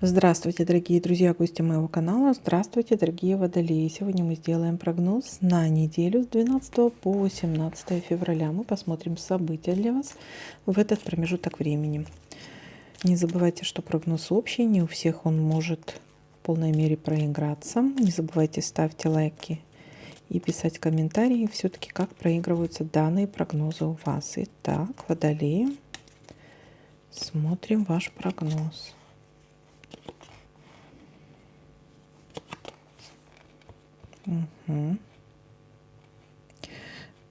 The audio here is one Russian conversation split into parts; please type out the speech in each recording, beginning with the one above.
Здравствуйте, дорогие друзья, гости моего канала. Здравствуйте, дорогие водолеи. Сегодня мы сделаем прогноз на неделю с 12 по 17 февраля. Мы посмотрим события для вас в этот промежуток времени. Не забывайте, что прогноз общий, не у всех он может в полной мере проиграться. Не забывайте ставьте лайки и писать комментарии, все-таки как проигрываются данные прогнозы у вас. Итак, водолеи, смотрим ваш прогноз. Угу.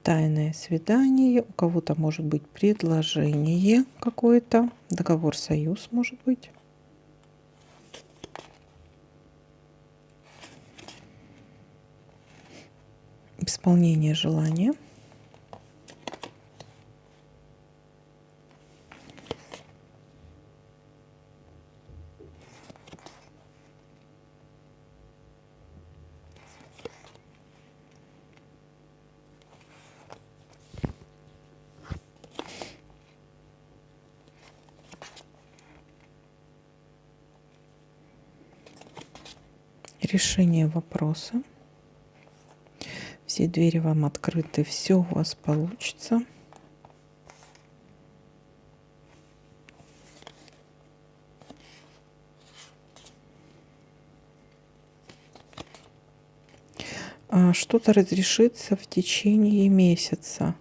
Тайное свидание, у кого-то может быть предложение какое-то, договор, союз может быть. Исполнение желания. Решение вопроса. Все двери вам открыты, все у вас получится. Что-то разрешится в течение месяца.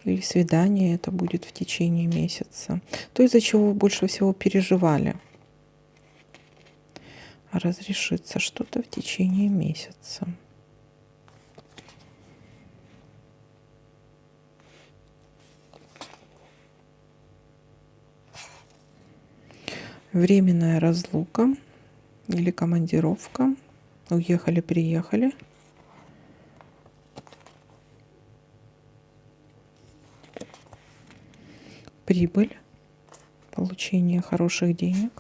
Или свидание это будет в течение месяца. То, из-за чего вы больше всего переживали. Разрешится что-то в течение месяца. Временная разлука или командировка. Уехали, приехали. Прибыль. Получение хороших денег.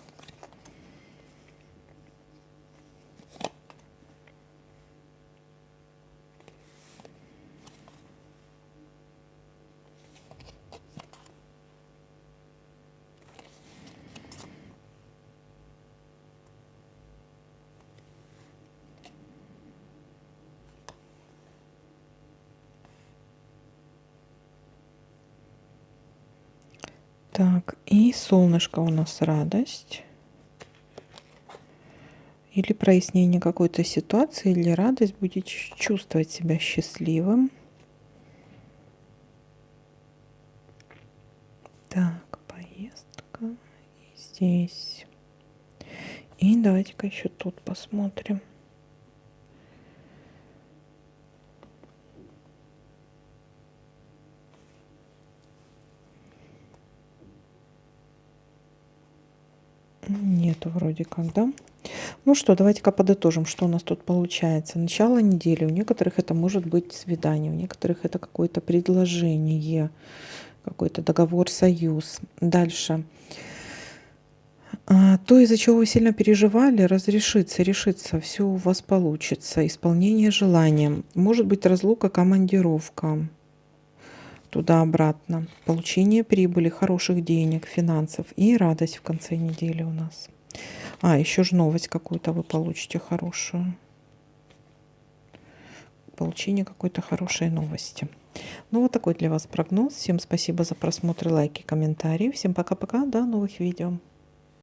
Так, и солнышко у нас радость. Или прояснение какой-то ситуации, или радость, будете чувствовать себя счастливым. Так, поездка. И здесь. И давайте-ка еще тут посмотрим. Нету вроде как, да? Ну что, давайте-ка подытожим, что у нас тут получается. Начало недели. У некоторых это может быть свидание, у некоторых это какое-то предложение, какой-то договор, союз. Дальше. То, из-за чего вы сильно переживали, разрешится, решится, все у вас получится. Исполнение желания. Может быть разлука, командировка. Туда-обратно. Получение прибыли, хороших денег, финансов и радость в конце недели у нас. Еще же новость какую-то вы получите хорошую. Получение какой-то хорошей новости. Ну, вот такой для вас прогноз. Всем спасибо за просмотр, лайки, комментарии. Всем пока-пока, до новых видео.